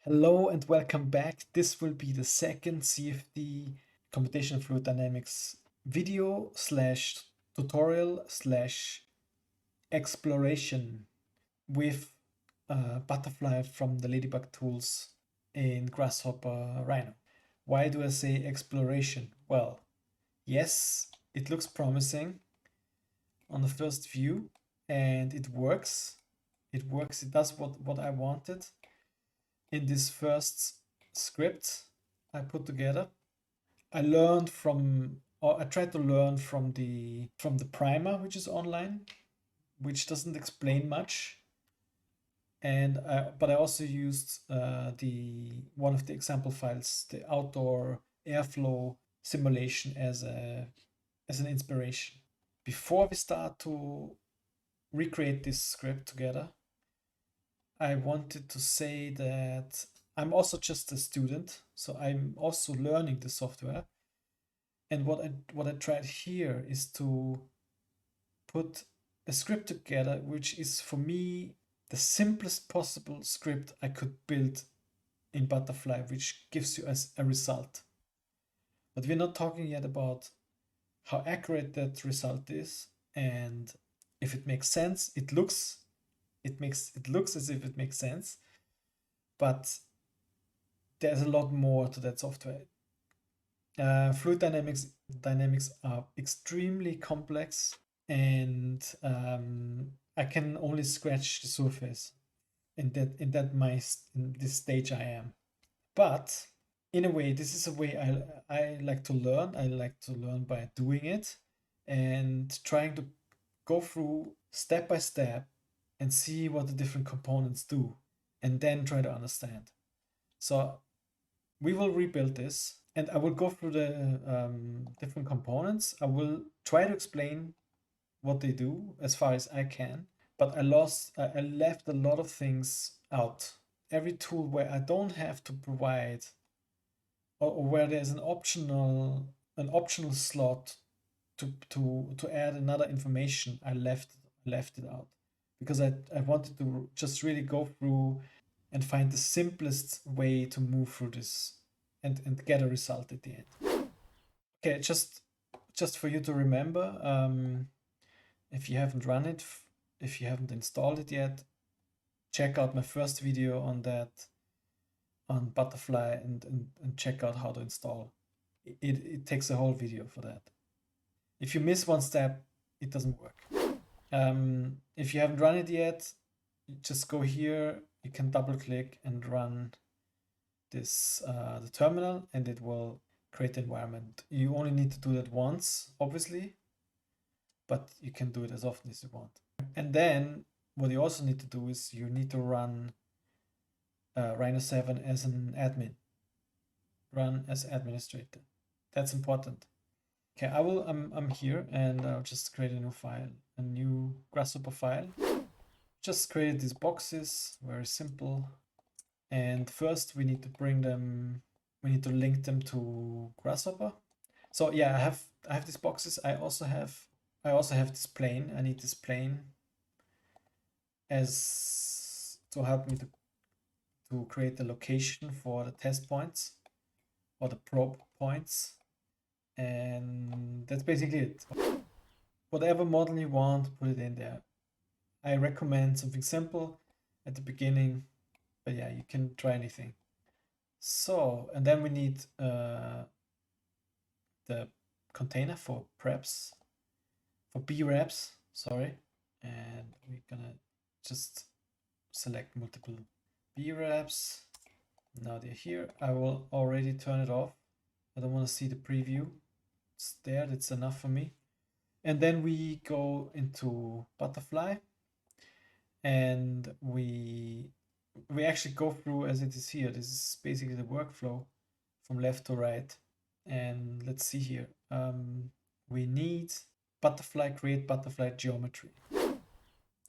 Hello and welcome back. This will be the second CFD computational fluid dynamics video slash tutorial slash exploration with butterfly from the Ladybug tools in Grasshopper Rhino. Why do I say exploration? Well, yes, it looks promising on the first view and it works. It works, it does what I wanted. In this first script I put together, I learned from, or I tried to learn from the primer, which is online, which doesn't explain much. And but I also used the one of the example files, the outdoor airflow simulation, as an inspiration. Before we start to recreate this script together, I wanted to say that I'm also just a student, so I'm also learning the software. And what I tried here is to put a script together, which is for me the simplest possible script I could build in Butterfly, which gives you as a result. But we're not talking yet about how accurate that result is and if it makes sense. It looks as if it makes sense, but there's a lot more to that software. Fluid dynamics are extremely complex, and I can only scratch the surface in this stage I am. But in a way, this is a way I like to learn. I like to learn by doing it and trying to go through step by step and see what the different components do, and then try to understand. So we will rebuild this, and I will go through the different components. I will try to explain what they do as far as I can, but I left a lot of things out. Every tool where I don't have to provide, or where there's an optional slot to add another information, I left it out, because I wanted to just really go through and find the simplest way to move through this and get a result at the end. Okay, just for you to remember, if you haven't run it, if you haven't installed it yet, check out my first video on that, on Butterfly, and check out how to install. It takes a whole video for that. If you miss one step, it doesn't work. If you haven't run it yet, just go here. You can double click and run this the terminal, and it will create the environment. You only need to do that once, obviously, but you can do it as often as you want. And then what you also need to do is you need to run Rhino 7 as an admin. Run as administrator. That's important. Okay, I'm here, and I'll just create a new file, a new Grasshopper file. Just created these boxes, very simple. And first we need to link them to Grasshopper. So yeah, I have these boxes. I also have this plane. I need this plane as to help me to create the location for the test points or the probe points. And that's basically it. Whatever model you want, put it in there. I recommend something simple at the beginning, but yeah, you can try anything. So, and then we need the container for preps, for B-reps, sorry. And we're gonna just select multiple B-reps. Now they're here. I will already turn it off. I don't want to see the preview. It's there, that's enough for me. And then we go into Butterfly, and we actually go through as it is here. This is basically the workflow from left to right. And let's see here. We need butterfly, create butterfly geometry.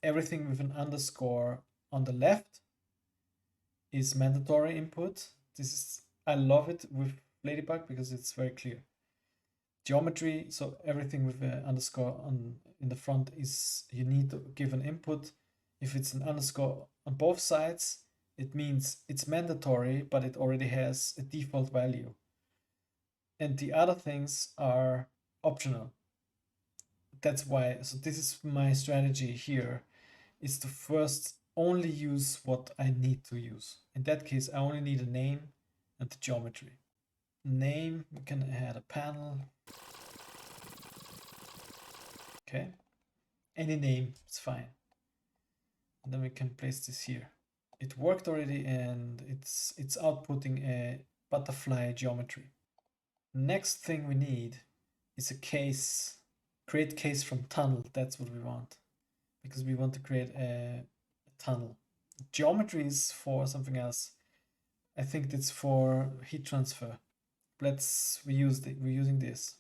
Everything with an underscore on the left is mandatory input. This is, I love it with Ladybug because it's very clear. Geometry, so everything with an underscore in the front is, you need to give an input. If it's an underscore on both sides, It means it's mandatory, but it already has a default value. And the other things are optional. That's why, so this is my strategy here, is to first only use what I need to use. In that case, I only need a name and the geometry. Name, we can add a panel. Okay, any name, it's fine. And then we can place this here. It worked already, and it's outputting a butterfly geometry. Next thing we need is a case. Create case from tunnel. That's what we want, because we want to create a tunnel. Geometry is for something else. I think it's for heat transfer. We're using this.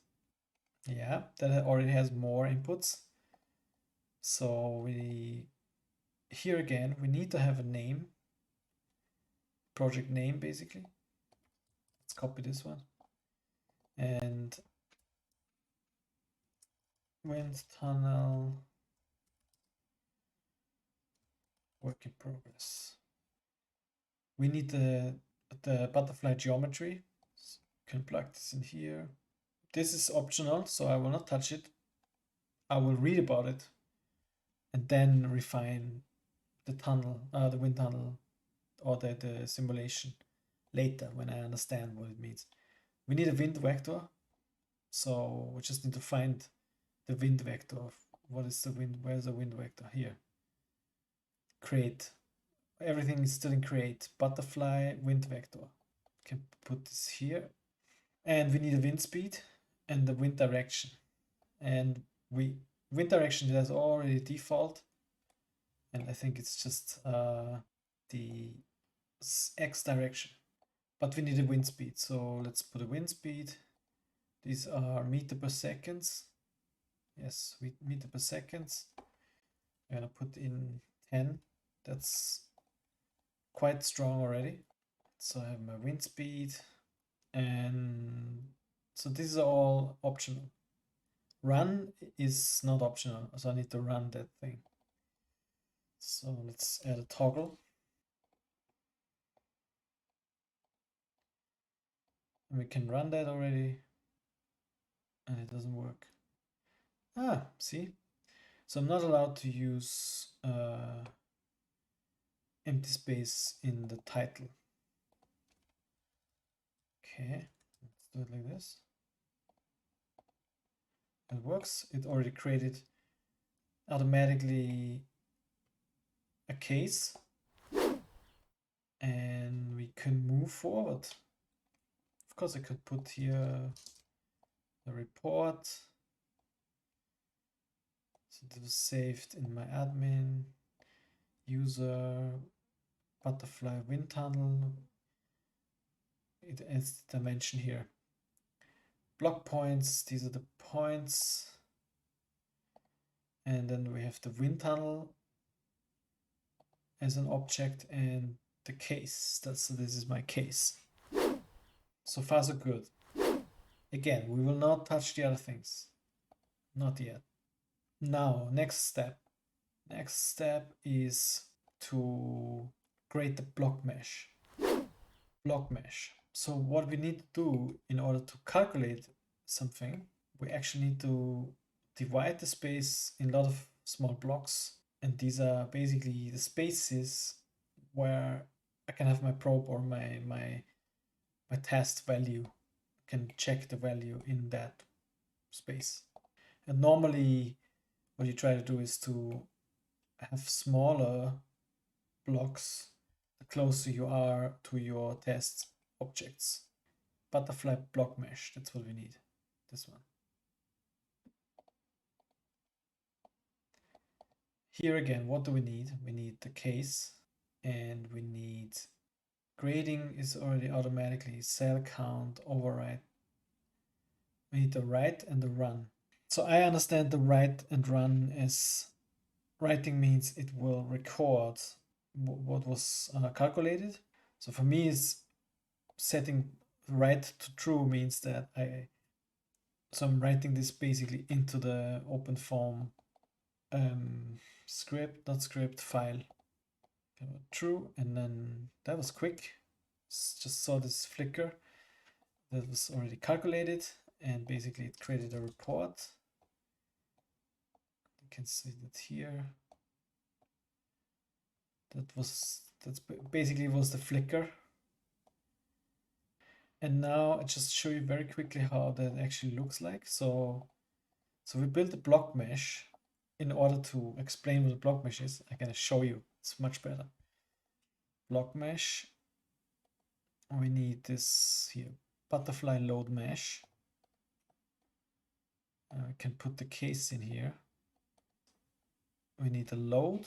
Yeah, that already has more inputs. So here again, we need to have a name, project name basically. Let's copy this one. And wind tunnel work in progress. We need the butterfly geometry. So can plug this in here. This is optional, so I will not touch it. I will read about it and then refine the tunnel, the wind tunnel, or the simulation later when I understand what it means. We need a wind vector, so we just need to find the wind vector. What is the wind? Where's the wind vector? Here. Create. Everything is still in create. Butterfly wind vector. Can put this here. And we need a wind speed and the wind direction. And wind direction has already default. And I think it's just the X direction. But we need a wind speed. So let's put a wind speed. These are meter per seconds. Yes, meter per seconds. I'm gonna put in 10. That's quite strong already. So I have my wind speed, and so these are all optional. Run is not optional, so I need to run that thing. So let's add a toggle. And we can run that already, and it doesn't work. Ah, see? So I'm not allowed to use empty space in the title. Okay, let's do it like this. It works. It already created automatically a case, and we can move forward. Of course, I could put here the report. So this was saved in my admin user butterfly wind tunnel. It adds the dimension here. Block points, these are the points. And then we have the wind tunnel as an object and the case. So this is my case. So far so good. Again, we will not touch the other things. Not yet. Now, next step. Next step is to create the block mesh. Block mesh. So what we need to do in order to calculate something, we actually need to divide the space in a lot of small blocks. And these are basically the spaces where I can have my probe or my test value. I can check the value in that space. And normally what you try to do is to have smaller blocks the closer you are to your test objects. Butterfly block mesh, that's what we need. This one. Here again, what do we need? We need the case, and we need grading is already automatically cell count override. We need the write and the run. So I understand the write and run as writing means it will record what was calculated. So for me, is setting write to true means that I'm writing this basically into the open form script, not script, file. True, and then that was quick. Just saw this flicker that was already calculated, and basically it created a report. You can see that here. That's basically was the flicker. And now I just show you very quickly how that actually looks like. So we built a block mesh. In order to explain what a block mesh is, I'm gonna show you. It's much better. Block mesh. We need this here, butterfly load mesh. We can put the case in here. We need a load.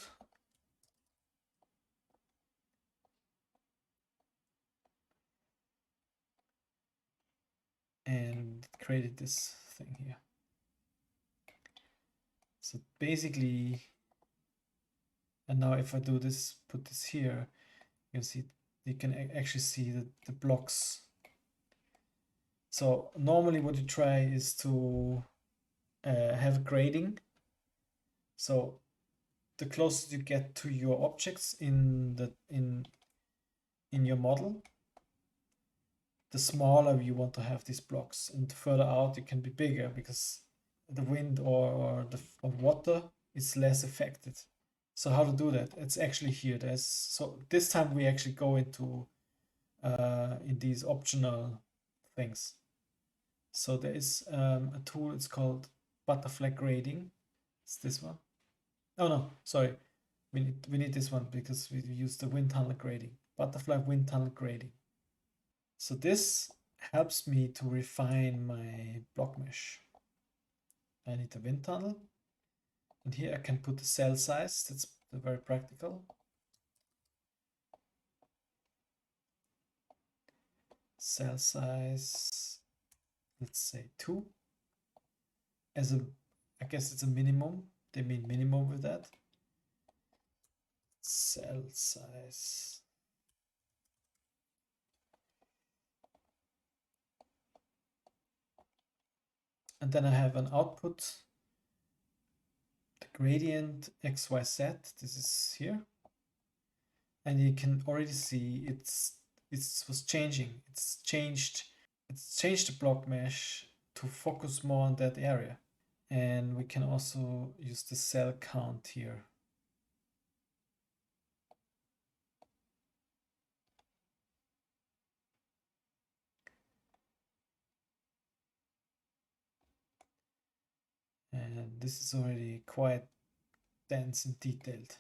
And created this thing here. So basically, and now if I do this, put this here, you can see, you can actually see the blocks. So normally what you try is to have grading. So the closer you get to your objects in your model, the smaller you want to have these blocks, and further out it can be bigger because the wind or water is less affected. So how to do that? It's actually here. So this time we actually go into in these optional things. So there is a tool. It's called butterfly grading. It's this one. Oh no, sorry. We need this one because we use the wind tunnel grading. Butterfly wind tunnel grading. So this helps me to refine my block mesh. I need the wind tunnel. And here I can put the cell size. That's very practical. Cell size, let's say 2. As a, I guess it's a minimum. They mean minimum with that. Cell size. And then I have an output, the gradient XYZ. This is here. And you can already see it was changing. It's changed the block mesh to focus more on that area. And we can also use the cell count here. And this is already quite dense and detailed.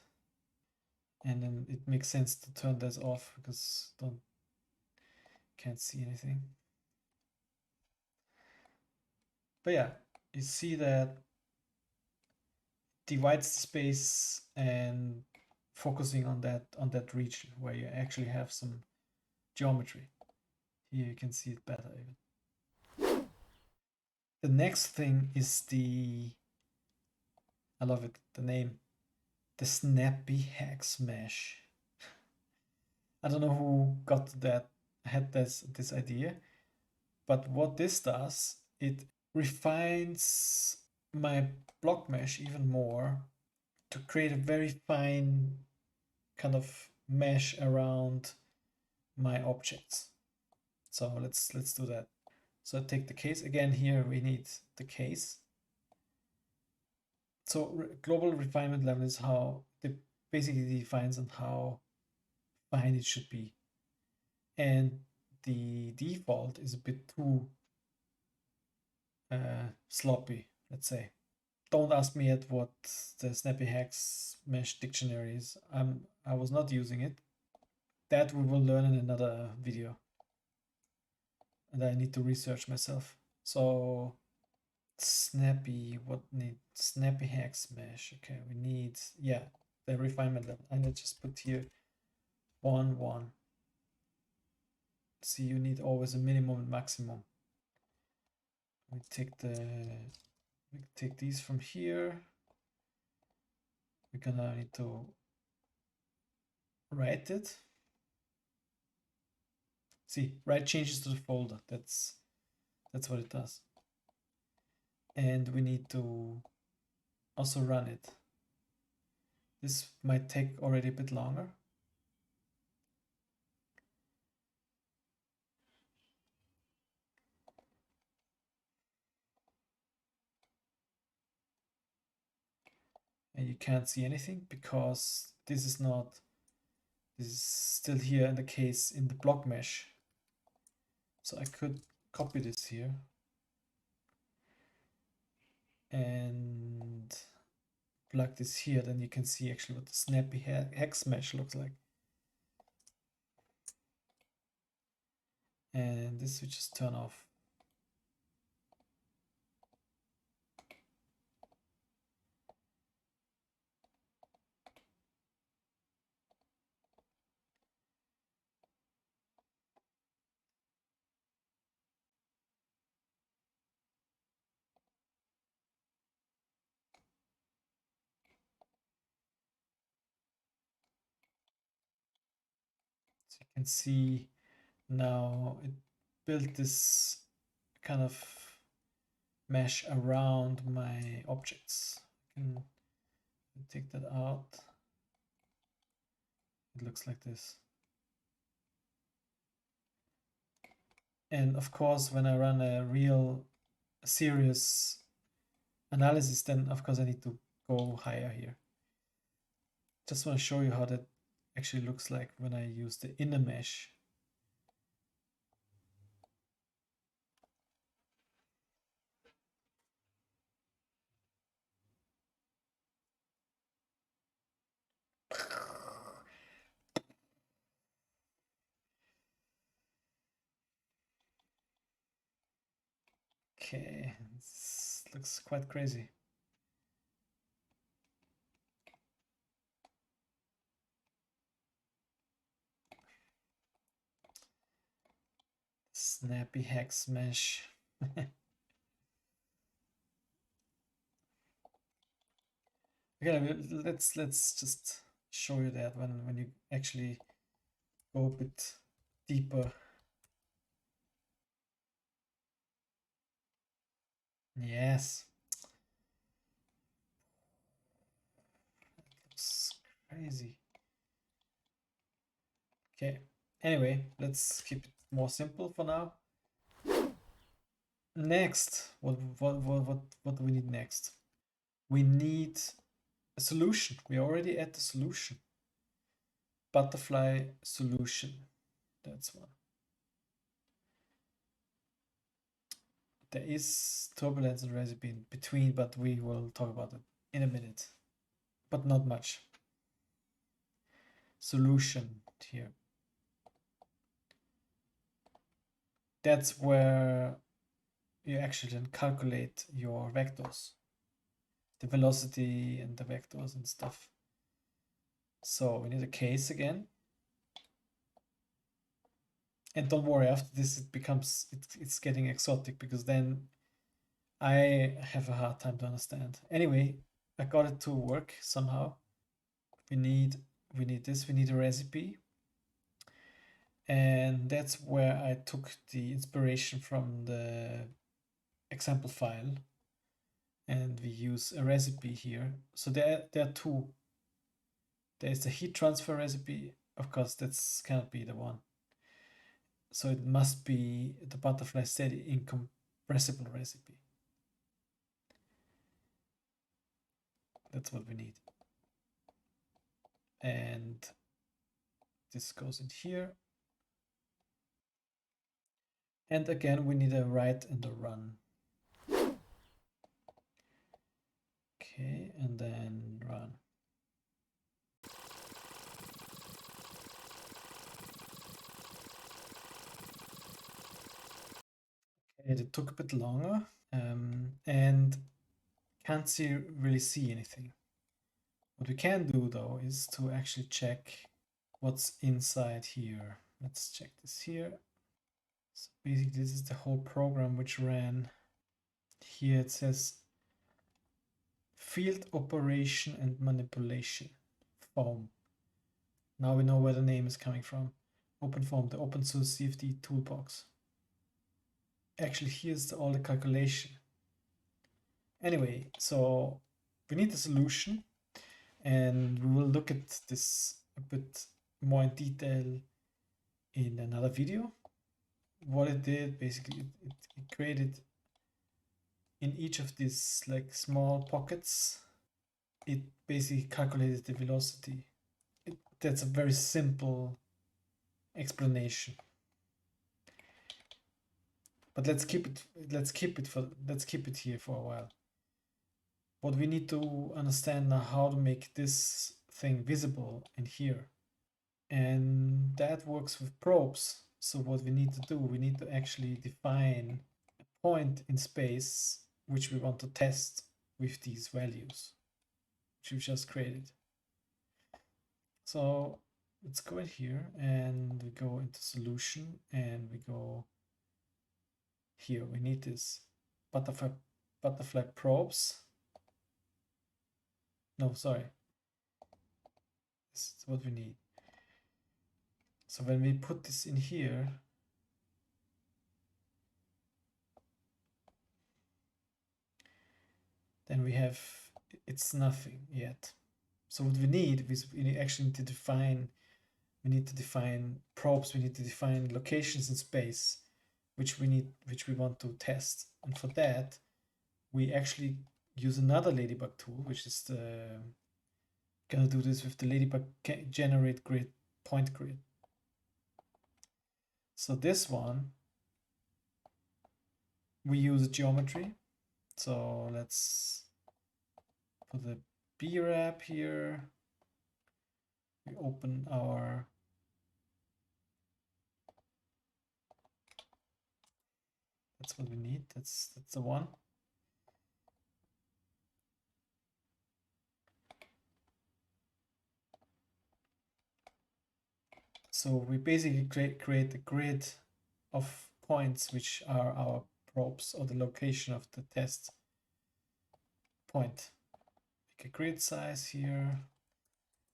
And then it makes sense to turn this off because can't see anything. But yeah, you see that divides the space and focusing on that region where you actually have some geometry. Here you can see it better even. The next thing is I love it, the name, the Snappy Hex Mesh. I don't know who had this idea, but what this does, it refines my block mesh even more to create a very fine kind of mesh around my objects. So let's do that. So I take the case again. Here we need the case. So global refinement level is how it basically defines on how fine it should be, and the default is a bit too sloppy, let's say. Don't ask me yet what the Snappy Hex Mesh dictionary is. I was not using it. That we will learn in another video. And I need to research myself. So Snappy Hex Mesh. Okay, we need, yeah, the refinement level. And I just put here 1, 1. See, you need always a minimum and maximum. We take these from here. We're gonna need to write it. See, write changes to the folder. That's what it does. And we need to also run it. This might take already a bit longer. and you can't see anything because this is still here in the case in the block mesh. So I could copy this here and plug this here, then you can see actually what the snappy hex mesh looks like. And this we just turn off. So you can see now it built this kind of mesh around my objects. I can take that out. It looks like this. And of course, when I run a real serious analysis, then of course I need to go higher here. Just want to show you how that actually looks like when I use the inner mesh. Okay, this looks quite crazy. Snappy hex mesh. Okay, let's just show you that when you actually go a bit deeper. Yes. That looks crazy. Okay. Anyway, let's keep it more simple for now. Next, what do we need next? We need a solution. We already at the solution. Butterfly solution. That's one. There is turbulence and recipe in between, but we will talk about it in a minute. But not much. Solution here. That's where you actually then calculate your vectors, the velocity and the vectors and stuff. So we need a case again. And don't worry, after this it's getting exotic, because then I have a hard time to understand. Anyway, I got it to work somehow. We need this, we need a recipe. And that's where I took the inspiration from the example file, and we use a recipe here. So there are two. There's the heat transfer recipe. Of course, that's cannot be the one. So it must be the butterfly steady incompressible recipe. That's what we need. And this goes in here. And again, we need a write and a run. Okay, and then run. Okay, it took a bit longer, and can't really see anything. What we can do though is to actually check what's inside here. Let's check this here. So basically this is the whole program which ran. Here it says field operation and manipulation foam. Now we know where the name is coming from. OpenFOAM, the open source CFD toolbox. Actually, here's all the calculation. Anyway, so we need the solution, and we will look at this a bit more in detail in another video. What it did, basically, it created in each of these like small pockets it basically calculated the velocity. That's a very simple explanation. But let's keep it here for a while. What we need to understand now, how to make this thing visible in here. And that works with probes. So what we need to do, we need to actually define a point in space which we want to test with these values, which we just created. So let's go in here and we go into solution and we go here. We need this butterfly probes. No, sorry. This is what we need. So when we put this in here, then we have, it's nothing yet. So what we need is we actually need to define, probes, we need to define locations in space, which we want to test. And for that, we actually use another Ladybug tool, which is gonna do this with the Ladybug generate grid, point grid. So this one, we use geometry. So let's put the B wrap here. We open our that's what we need. That's the one. So we basically create a grid of points which are our probes or the location of the test point. Make a grid size here,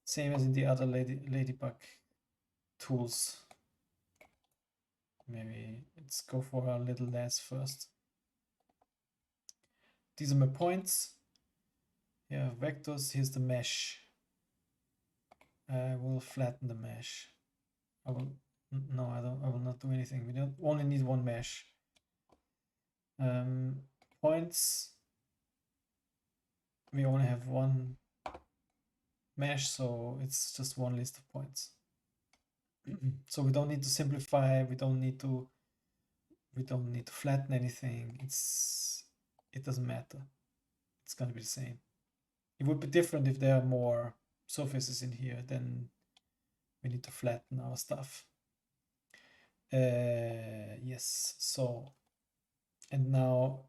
same as in the other Ladybug tools. Maybe let's go for a little less first. These are my points. Yeah, vectors. Here's the mesh. I will flatten the mesh. I will not do anything. We don't only need one mesh. Points. We only have one mesh, so it's just one list of points. So we don't need to simplify. We don't need to flatten anything. It doesn't matter. It's gonna be the same. It would be different if there are more surfaces in here. Then we need to flatten our stuff. Yes. So, and now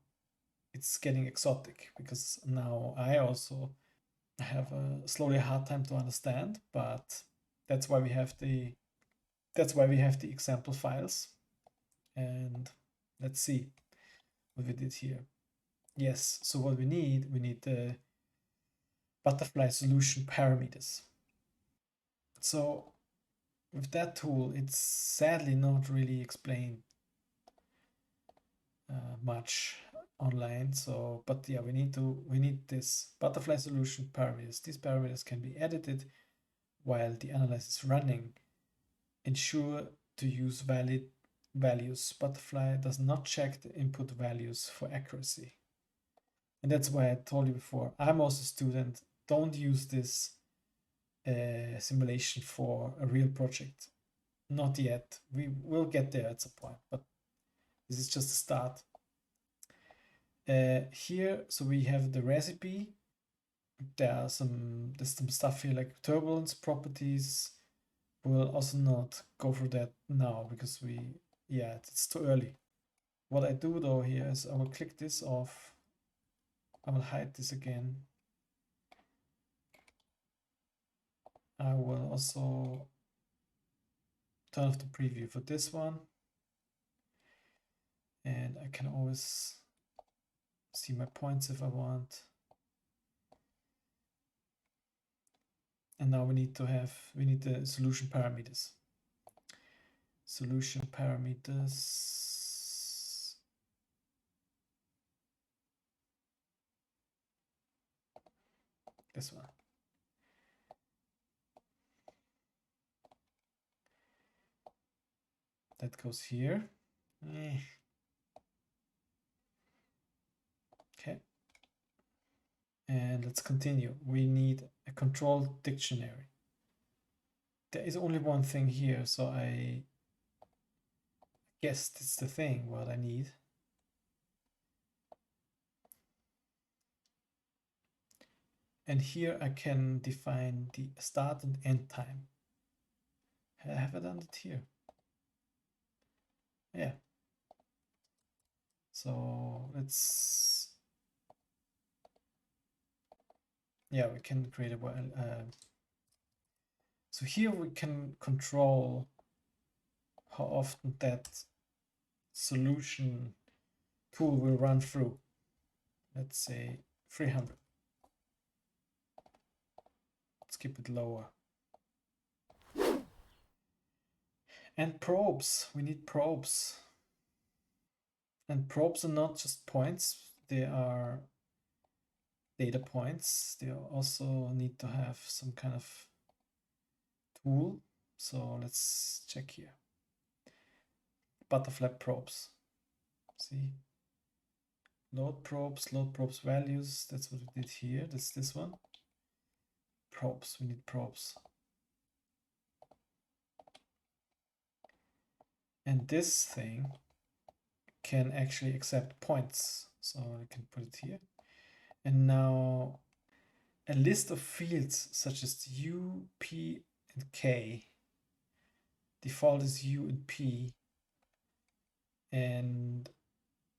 it's getting exotic because now I also have a slowly hard time to understand, but that's why we have the example files. And let's see what we did here. Yes, so what we need the butterfly solution parameters. So with that tool, it's sadly not really explained much online. So, but yeah, we need this butterfly solution parameters. These parameters can be edited while the analysis is running. Ensure to use valid values. Butterfly does not check the input values for accuracy. And that's why I told you before, I'm also a student. Don't use this simulation for a real project. Not yet. We will get there at some point, but this is just a start. Here, so we have the recipe. There's some stuff here like turbulence properties. We'll also not go through that now because it's too early. What I do though here is I will click this off. I will hide this again. I will also turn off the preview for this one. And I can always see my points if I want. And now we need the solution parameters. Solution parameters. This one. That goes here. Okay. And let's continue. We need a control dictionary. There is only one thing here, so I guess it's the thing what I need. And here I can define the start and end time. Have I done it here? Yeah. So let's, yeah, we can create a so here we can control how often that solution tool will run through. Let's say 300. Let's keep it lower. And probes, we need probes. And probes are not just points, they are data points. They also need to have some kind of tool. So let's check here. Butterfly probes. See? Load probes values. That's what we did here. That's this one. Probes, we need probes. And this thing can actually accept points. So I can put it here. And now a list of fields such as U, P, and K. Default is U and P. And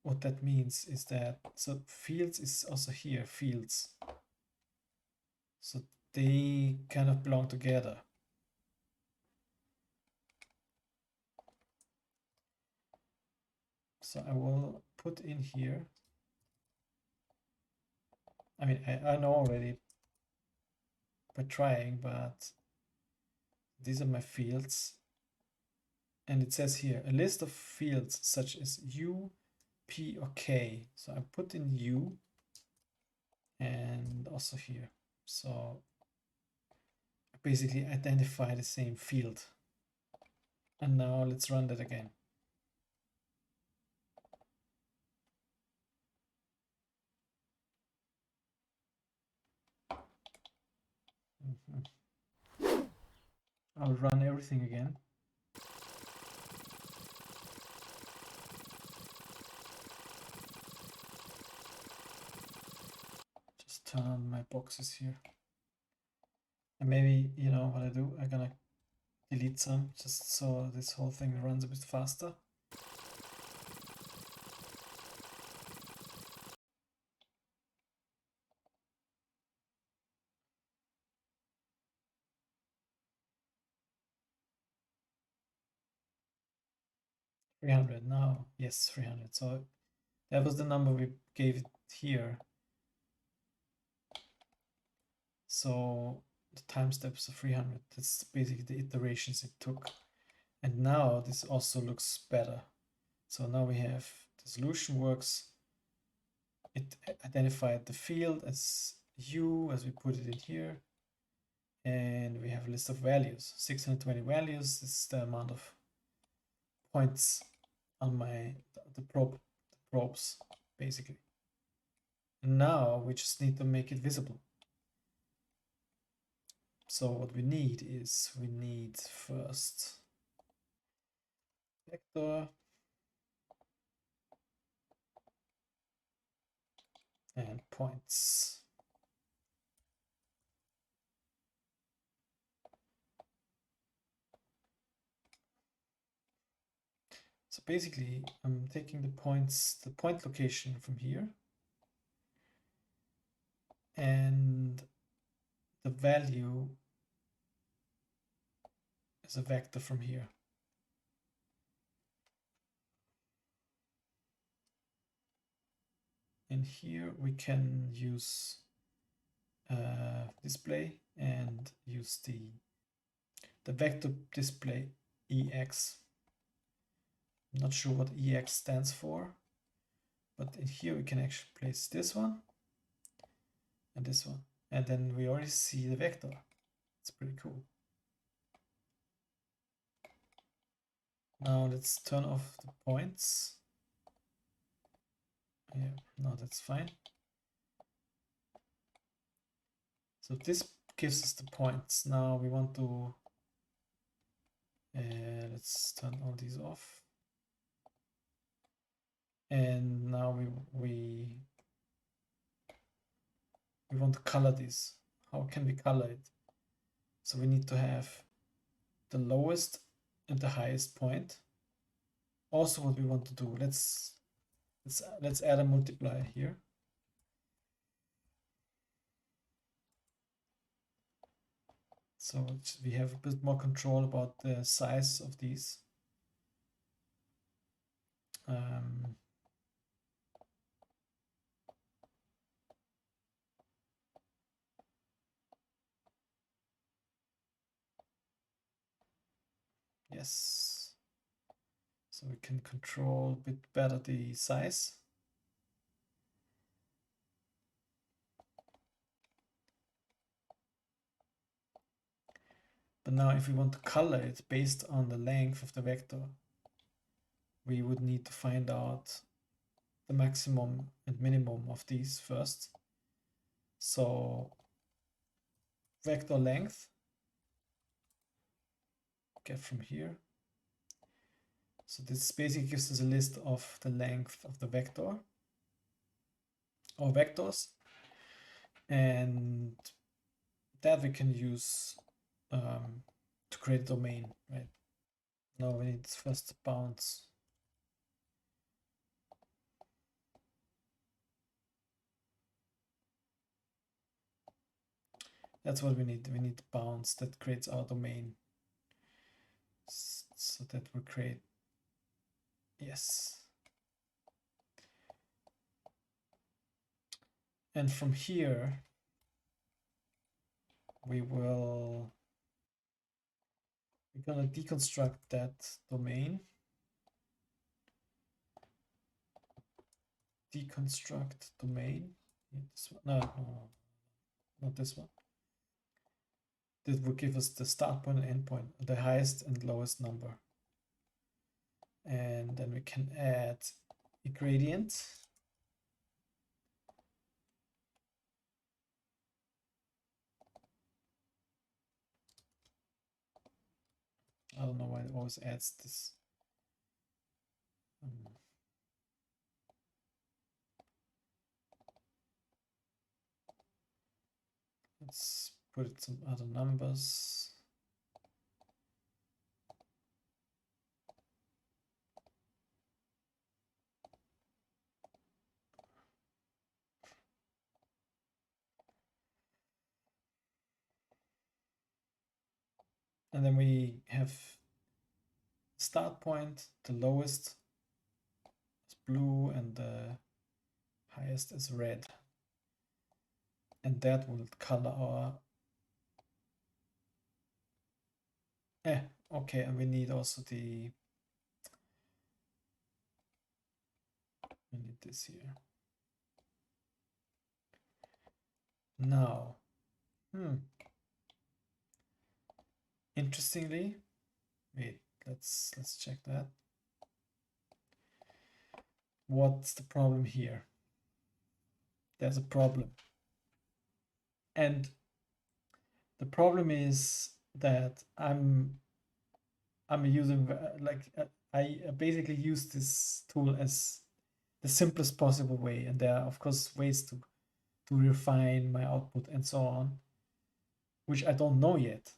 what that means is that, so fields is also here, fields. So they kind of belong together. So I will put in here, I mean, I know already by trying, but these are my fields. And it says here, a list of fields such as U, P, or K. So I put in U and also here. So basically identify the same field. And now let's run that again. I'll run everything again. Just turn on my boxes here. And maybe, you know what I do? I'm gonna delete some just so this whole thing runs a bit faster. $300 now. Yes, 300. So that was the number we gave it here. So the time steps of 300. That's basically the iterations it took. And now this also looks better. So now we have the solution works. It identified the field as U as we put it in here. And we have a list of values, 620 values. This is the amount of points on the probes, basically. And now we just need to make it visible. So what we need is, we need first vector and points. So basically, I'm taking the point location from here, and the value is a vector from here. And here we can use display and use the vector display EX. I'm not sure what EX stands for, but in here we can actually place this one and this one. And then we already see the vector. It's pretty cool. Now let's turn off the points. Yeah, no, that's fine. So this gives us the points. Now we want to, let's turn all these off. And now we want to color this. How can we color it? So we need to have the lowest and the highest point. Also, what we want to do, let's add a multiplier here. So we have a bit more control about the size of these. Yes. So we can control a bit better the size. But now if we want to color it based on the length of the vector, we would need to find out the maximum and minimum of these first. So vector length, get from here. So this basically gives us a list of the length of the vector or vectors, and that we can use to create a domain, right? Now we need first bounds. That's what we need. We need bounds that creates our domain. So that will create, yes. And from here, we're gonna deconstruct that domain. Deconstruct domain. No, not this one. This will give us the start point and end point, the highest and lowest number. And then we can add a gradient. I don't know why it always adds this. Let's put some other numbers. And then we have start point, the lowest is blue and the highest is red. And that will color our, okay, and we need also we need this here. Now, interestingly, wait, let's check that. What's the problem here? There's a problem. And the problem is that I'm using, I basically use this tool as the simplest possible way. And there are, of course, ways to refine my output and so on, which I don't know yet.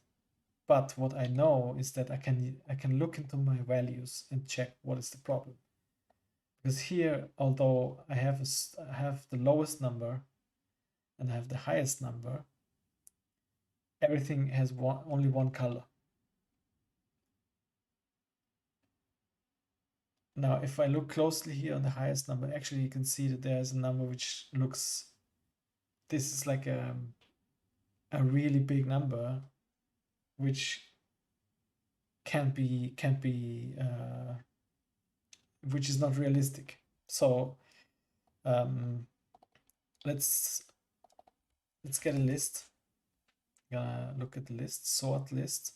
But what I know is that I can look into my values and check what is the problem. Because here, although I have the lowest number and I have the highest number, everything has only one color. Now, if I look closely here on the highest number, actually you can see that there's a number which looks, this is like a really big number, which can't be which is not realistic. So let's get a list. Gonna look at the list, sort list.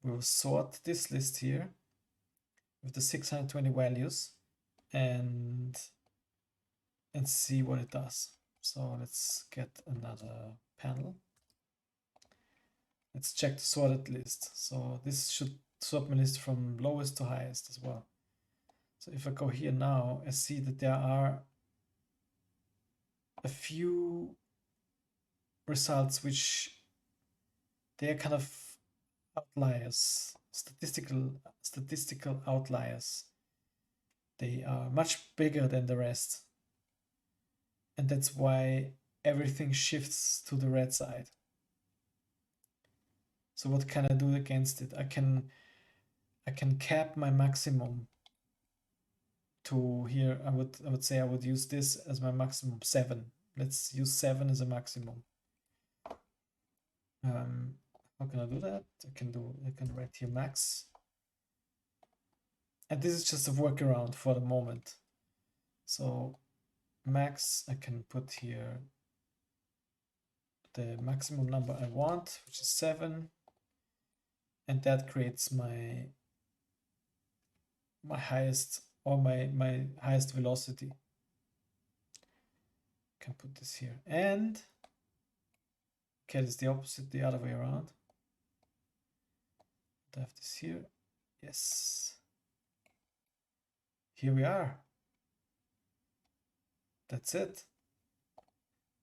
We'll sort this list here with the 620 values and see what it does. So let's get another panel. Let's check the sorted list. So this should sort my list from lowest to highest as well. So if I go here now, I see that there are a few results which they're kind of outliers, statistical outliers. They are much bigger than the rest. And that's why everything shifts to the red side. So what can I do against it? I can cap my maximum to here. I would say I would use this as my maximum 7. Let's use 7 as a maximum. How can I do that? I can write here max. And this is just a workaround for the moment. So max, I can put here the maximum number I want, which is 7. And that creates my highest, or my highest velocity. I can put this here. And okay, it's the opposite, the other way around. I have this here. Yes. Here we are. That's it.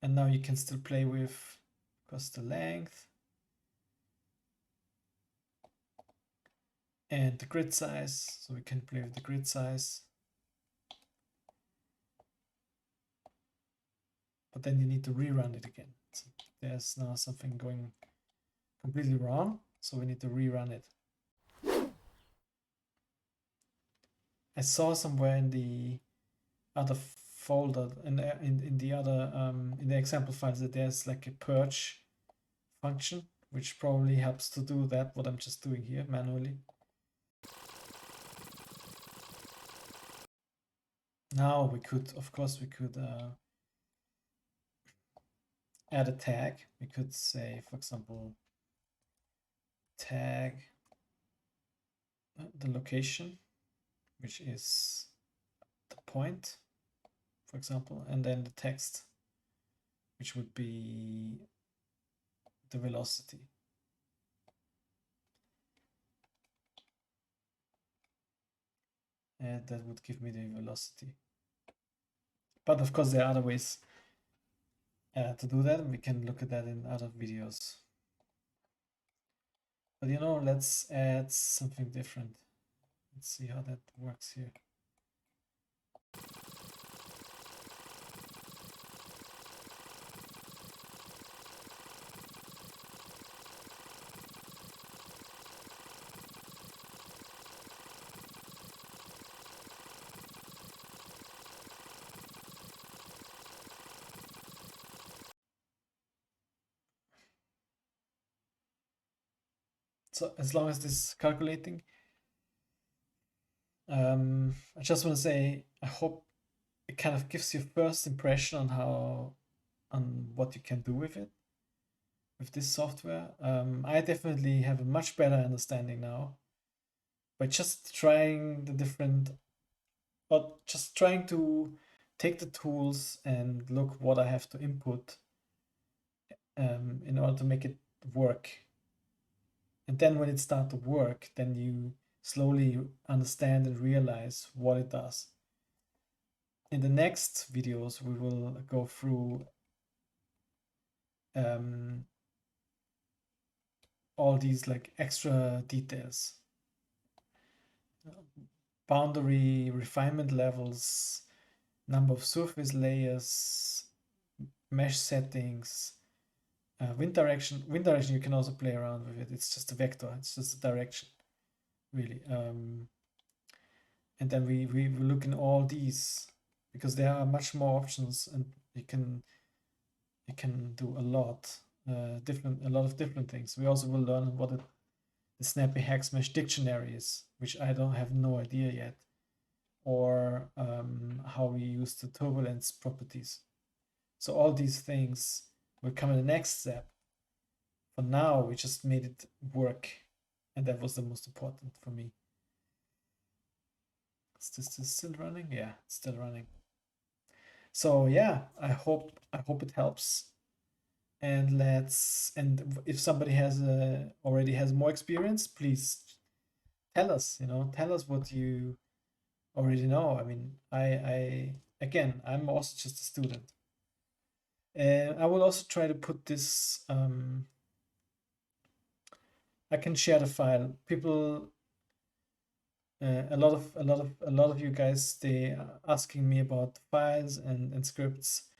And now you can still play with, of course, the length and the grid size. So we can play with the grid size. But then you need to rerun it again. So there's now something going completely wrong. So we need to rerun it. I saw somewhere in the other folder, in the other in the example files, that there's like a purge function, which probably helps to do that, what I'm just doing here manually. Now we could, of course, we could add a tag. We could say, for example, tag the location, which is the point, for example, and then the text, which would be the velocity. And that would give me the velocity. But of course, there are other ways to do that. We can look at that in other videos. But you know, let's add something different. Let's see how that works here. So as long as this is calculating, I just want to say, I hope it kind of gives you first impression on what you can do with it, with this software. I definitely have a much better understanding now by just trying the different, or just trying to take the tools and look what I have to input in order to make it work. And then when it starts to work, then you slowly understand and realize what it does. In the next videos, we will go through all these like extra details. Boundary, refinement levels, number of surface layers, mesh settings, wind direction. Wind direction, you can also play around with it. It's just a vector. It's just a direction, really. And then we look in all these, because there are much more options, and you can do a lot of different things. We also will learn what the Snappy hex mesh dictionary is, which I don't have no idea yet, or how we use the turbulence properties. So all these things will come in the next step. For now, we just made it work, and that was the most important for me. Is this still running? Yeah, it's still running. So yeah, I hope it helps. and if somebody has already has more experience, please tell us, tell us what you already know. I mean, I again, I'm also just a student. I will also try to put this, I can share the file. People, a lot of you guys, they are asking me about files and scripts,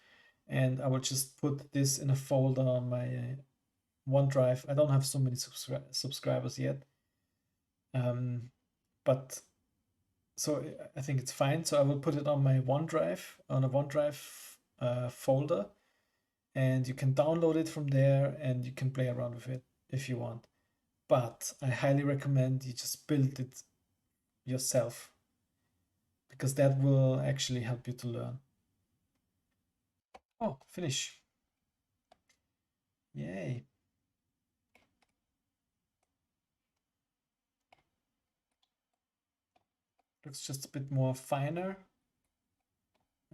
and I will just put this in a folder on my OneDrive. I don't have so many subscribers yet, but so I think it's fine. So I will put it on my OneDrive, on a OneDrive folder, and you can download it from there and you can play around with it if you want. But I highly recommend you just build it yourself, because that will actually help you to learn. Oh, finish. Yay. Looks just a bit more finer.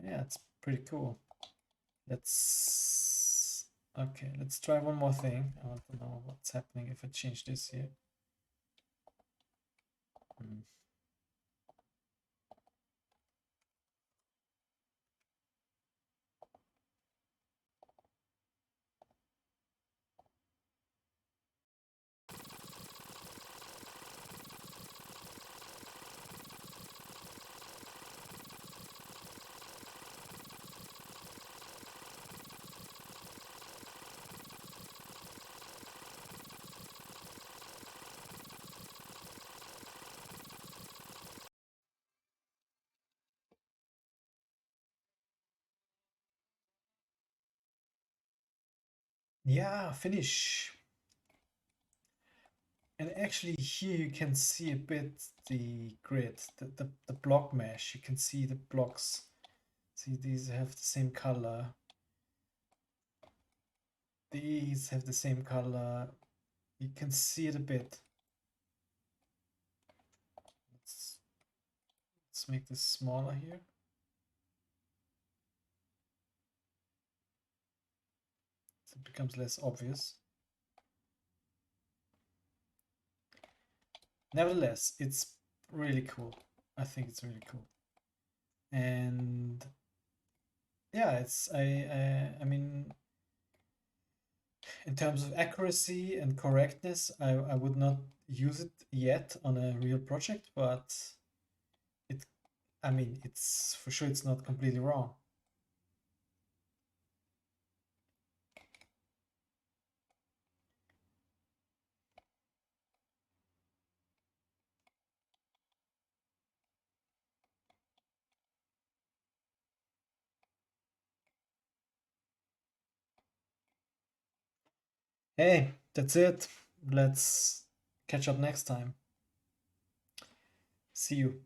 Yeah, it's pretty cool. Okay, let's try one more thing. I want to know what's happening if I change this here. Yeah, finish. And actually here you can see a bit the grid, the block mesh. You can see the blocks. See, these have the same color. These have the same color. You can see it a bit. Let's make this smaller here. So it becomes less obvious. Nevertheless, it's really cool. I think it's really cool. And yeah, I mean, in terms of accuracy and correctness, I would not use it yet on a real project, but I mean, it's for sure it's not completely wrong. Hey, that's it. Let's catch up next time. See you.